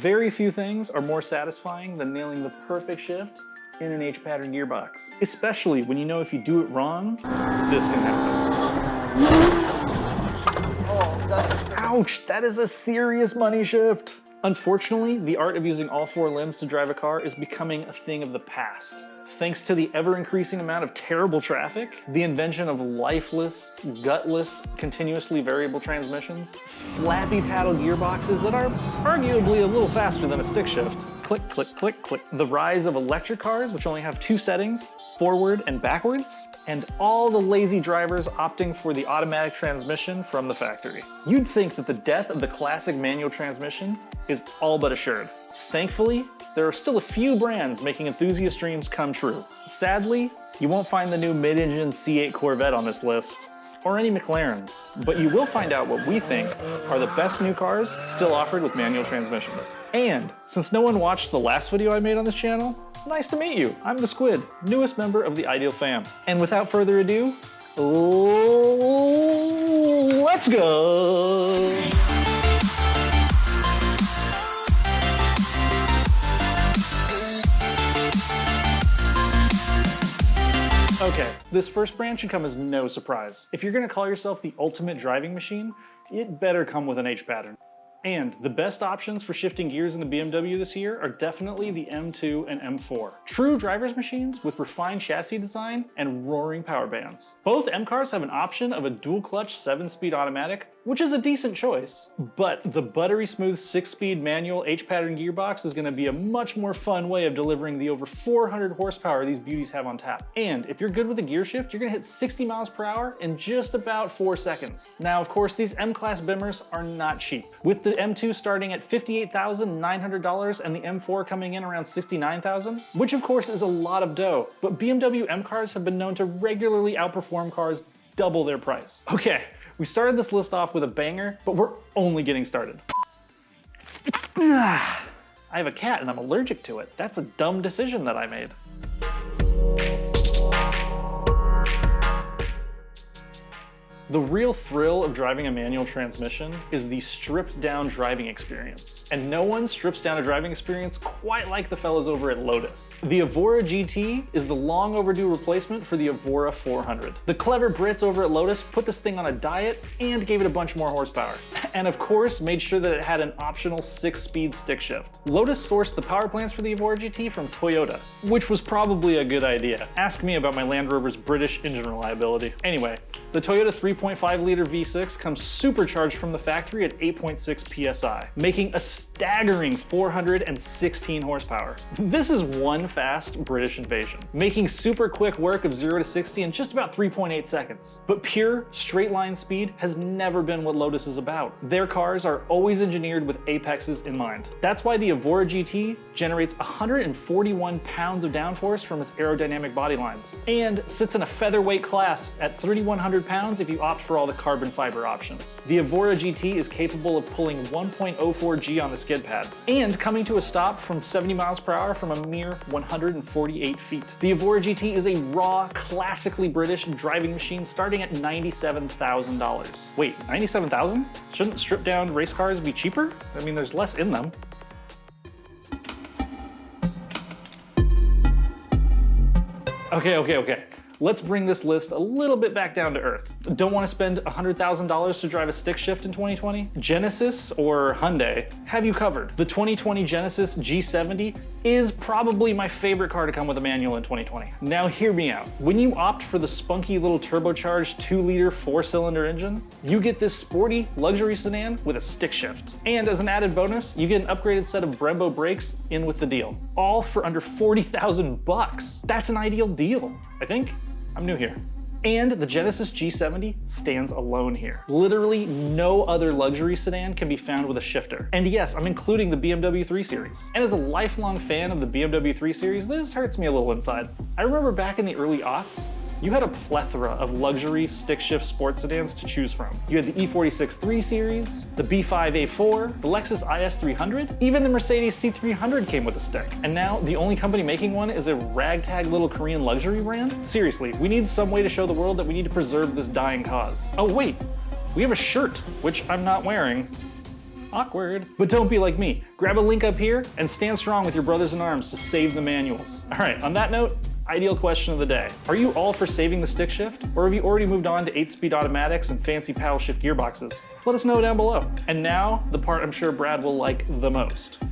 Very few things are more satisfying than nailing the perfect shift in an H-pattern gearbox. Especially when you know if you do it wrong, this can happen. Oh, that's... Ouch, that is a serious money shift. Unfortunately, the art of using all four limbs to drive a car is becoming a thing of the past. Thanks to the ever-increasing amount of terrible traffic, the invention of lifeless, gutless, continuously variable transmissions, flappy paddle gearboxes that are arguably a little faster than a stick shift, click, click, click, click, the rise of electric cars, which only have two settings, forward and backwards, and all the lazy drivers opting for the automatic transmission from the factory. You'd think that the death of the classic manual transmission is all but assured. Thankfully, there are still a few brands making enthusiast dreams come true. Sadly, you won't find the new mid-engine C8 Corvette on this list, or any McLarens, but you will find out what we think are the best new cars still offered with manual transmissions. And since no one watched the last video I made on this channel, nice to meet you. I'm the Squid, newest member of the Ideal fam. And without further ado, let's go! Okay, this first brand should come as no surprise. If you're gonna call yourself the ultimate driving machine, it better come with an H-pattern. And the best options for shifting gears in the BMW this year are definitely the M2 and M4. True driver's machines with refined chassis design and roaring power bands. Both M cars have an option of a dual clutch 7-speed automatic, which is a decent choice. But the buttery smooth 6-speed manual H-pattern gearbox is gonna be a much more fun way of delivering the over 400 horsepower these beauties have on tap. And if you're good with a gear shift, you're gonna hit 60 miles per hour in just about 4 seconds. Now, of course, these M-Class Bimmers are not cheap. With the M2 starting at $58,900 and the M4 coming in around $69,000, which of course is a lot of dough, but BMW M cars have been known to regularly outperform cars double their price. Okay, we started this list off with a banger, but we're only getting started. I have a cat and I'm allergic to it. That's a dumb decision that I made. The real thrill of driving a manual transmission is the stripped down driving experience. And no one strips down a driving experience quite like the fellas over at Lotus. The Evora GT is the long overdue replacement for the Evora 400. The clever Brits over at Lotus put this thing on a diet and gave it a bunch more horsepower. And of course, made sure that it had an optional 6-speed stick shift. Lotus sourced the power plants for the Evora GT from Toyota, which was probably a good idea. Ask me about my Land Rover's British engine reliability. Anyway, the Toyota 3.5-liter V6 comes supercharged from the factory at 8.6 psi, making a staggering 416 horsepower. This is one fast British invasion, making super quick work of 0 to 60 in just about 3.8 seconds. But pure, straight line speed has never been what Lotus is about. Their cars are always engineered with apexes in mind. That's why the Evora GT generates 141 pounds of downforce from its aerodynamic body lines, and sits in a featherweight class at 3,100 pounds if you opt for all the carbon fiber options. The Evora GT is capable of pulling 1.04 G on the skid pad, and coming to a stop from 70 miles per hour from a mere 148 feet. The Evora GT is a raw, classically British driving machine starting at $97,000. Wait, $97,000? Shouldn't stripped down race cars be cheaper? I mean, there's less in them. Okay. Let's bring this list a little bit back down to earth. Don't want to spend $100,000 to drive a stick shift in 2020? Genesis or Hyundai have you covered. The 2020 Genesis G70 is probably my favorite car to come with a manual in 2020. Now hear me out. When you opt for the spunky little turbocharged 2-liter 4-cylinder engine, you get this sporty luxury sedan with a stick shift. And as an added bonus, you get an upgraded set of Brembo brakes in with the deal. All for under 40,000 bucks. That's an ideal deal, I think. I'm new here. And the Genesis G70 stands alone here. Literally no other luxury sedan can be found with a shifter. And yes, I'm including the BMW 3 Series. And as a lifelong fan of the BMW 3 Series, this hurts me a little inside. I remember back in the early aughts, you had a plethora of luxury stick-shift sports sedans to choose from. You had the E46 3 Series, the B5 A4, the Lexus IS 300, even the Mercedes C300 came with a stick. And now the only company making one is a ragtag little Korean luxury brand? Seriously, we need some way to show the world that we need to preserve this dying cause. Oh wait, we have a shirt, which I'm not wearing. Awkward. But don't be like me. Grab a link up here and stand strong with your brothers in arms to save the manuals. All right, on that note, ideal question of the day. Are you all for saving the stick shift, or have you already moved on to 8-speed automatics and fancy paddle shift gearboxes? Let us know down below. And now, the part I'm sure Brad will like the most.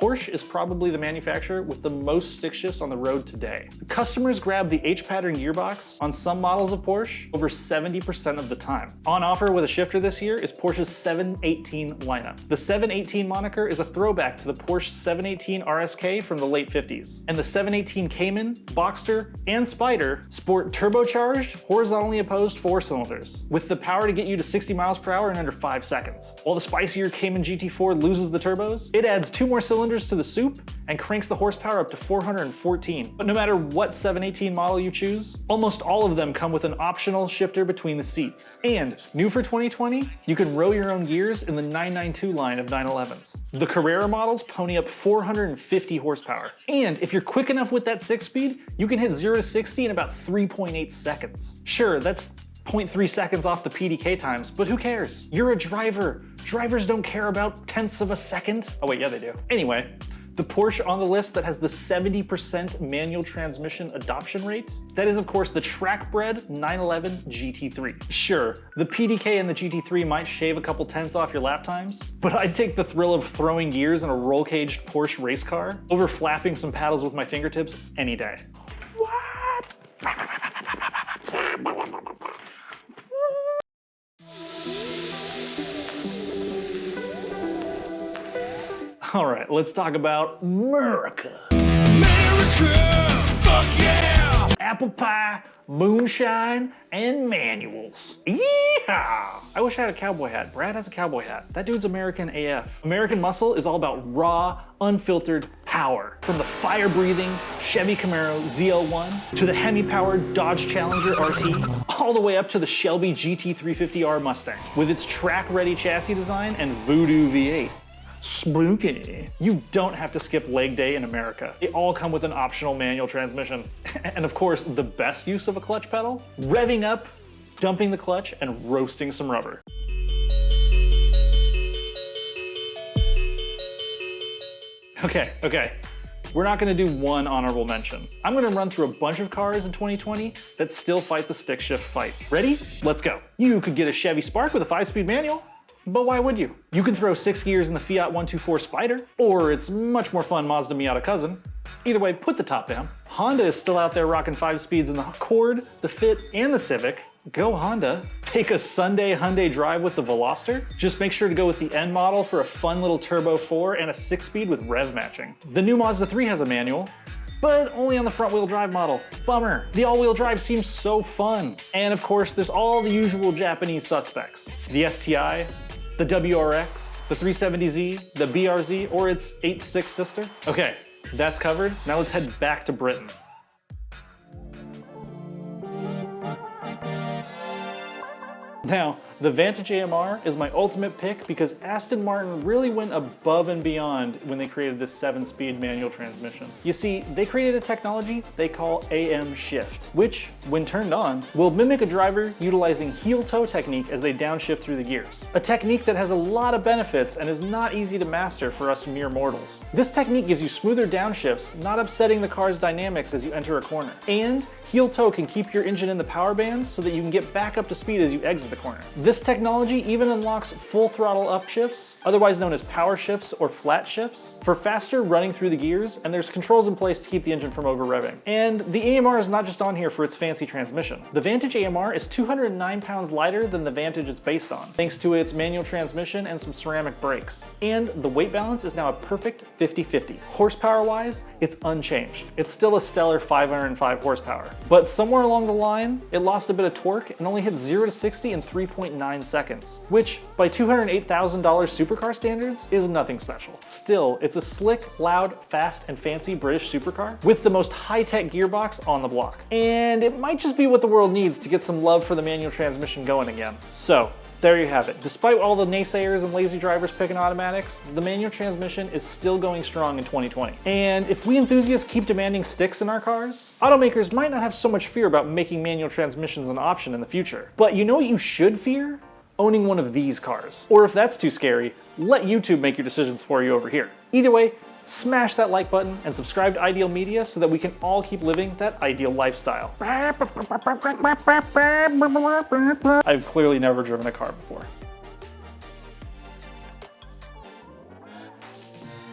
Porsche is probably the manufacturer with the most stick shifts on the road today. Customers grab the H-pattern gearbox on some models of Porsche over 70% of the time. On offer with a shifter this year is Porsche's 718 lineup. The 718 moniker is a throwback to the Porsche 718 RSK from the late 50s. And the 718 Cayman, Boxster, and Spider sport turbocharged, horizontally opposed 4 cylinders, with the power to get you to 60 miles per hour in under 5 seconds. While the spicier Cayman GT4 loses the turbos, it adds 2 more cylinders to the soup and cranks the horsepower up to 414. But no matter what 718 model you choose, almost all of them come with an optional shifter between the seats. And new for 2020, you can row your own gears in the 992 line of 911s. The Carrera models pony up 450 horsepower. And if you're quick enough with that 6-speed, you can hit 0 to 60 in about 3.8 seconds. Sure, that's 0.3 seconds off the PDK times, but who cares? You're a driver. Drivers don't care about tenths of a second. Oh wait, yeah they do. Anyway, the Porsche on the list that has the 70% manual transmission adoption rate, that is of course the track-bred 911 GT3. Sure, the PDK and the GT3 might shave a couple tenths off your lap times, but I'd take the thrill of throwing gears in a roll-caged Porsche race car over flapping some paddles with my fingertips any day. What? All right, let's talk about America. America, fuck yeah! Apple pie, moonshine, and manuals. Yeehaw! I wish I had a cowboy hat. Brad has a cowboy hat. That dude's American AF. American muscle is all about raw, unfiltered power. From the fire-breathing Chevy Camaro ZL1 to the Hemi-powered Dodge Challenger RT, all the way up to the Shelby GT350R Mustang with its track-ready chassis design and Voodoo V8. Spooky. You don't have to skip leg day in America. They all come with an optional manual transmission. And of course, the best use of a clutch pedal? Revving up, dumping the clutch, and roasting some rubber. Okay. We're not gonna do one honorable mention. I'm gonna run through a bunch of cars in 2020 that still fight the stick shift fight. Ready? Let's go. You could get a Chevy Spark with a 5-speed manual. But why would you? You can throw 6 gears in the Fiat 124 Spider, or its much more fun Mazda Miata cousin. Either way, put the top down. Honda is still out there rocking 5 speeds in the Accord, the Fit, and the Civic. Go Honda. Take a Sunday Hyundai drive with the Veloster. Just make sure to go with the N model for a fun little Turbo 4 and a 6-speed with rev matching. The new Mazda 3 has a manual, but only on the front-wheel drive model. Bummer. The all-wheel drive seems so fun. And of course, there's all the usual Japanese suspects. The STI, the WRX, the 370Z, the BRZ, or its 8.6 sister. Okay, that's covered. Now let's head back to Britain. Now, the Vantage AMR is my ultimate pick because Aston Martin really went above and beyond when they created this 7-speed manual transmission. You see, they created a technology they call AM shift, which, when turned on, will mimic a driver utilizing heel-toe technique as they downshift through the gears. A technique that has a lot of benefits and is not easy to master for us mere mortals. This technique gives you smoother downshifts, not upsetting the car's dynamics as you enter a corner. And heel-toe can keep your engine in the power band so that you can get back up to speed as you exit the corner. This technology even unlocks full throttle upshifts, otherwise known as power shifts or flat shifts, for faster running through the gears, and there's controls in place to keep the engine from over-revving. And the AMR is not just on here for its fancy transmission. The Vantage AMR is 209 pounds lighter than the Vantage it's based on, thanks to its manual transmission and some ceramic brakes. And the weight balance is now a perfect 50-50. Horsepower-wise, it's unchanged. It's still a stellar 505 horsepower. But somewhere along the line, it lost a bit of torque and only hit 0 to 60 in 3.9 seconds, which by $208,000 supercar standards is nothing special. Still, it's a slick, loud, fast, and fancy British supercar with the most high-tech gearbox on the block. And it might just be what the world needs to get some love for the manual transmission going again. So, There you have it. Despite all the naysayers and lazy drivers picking automatics, the manual transmission is still going strong in 2020. And if we enthusiasts keep demanding sticks in our cars, automakers might not have so much fear about making manual transmissions an option in the future. But you know what you should fear? Owning one of these cars. Or if that's too scary, let YouTube make your decisions for you over here. Either way, smash that like button and subscribe to Ideal Media so that we can all keep living that ideal lifestyle. I've clearly never driven a car before.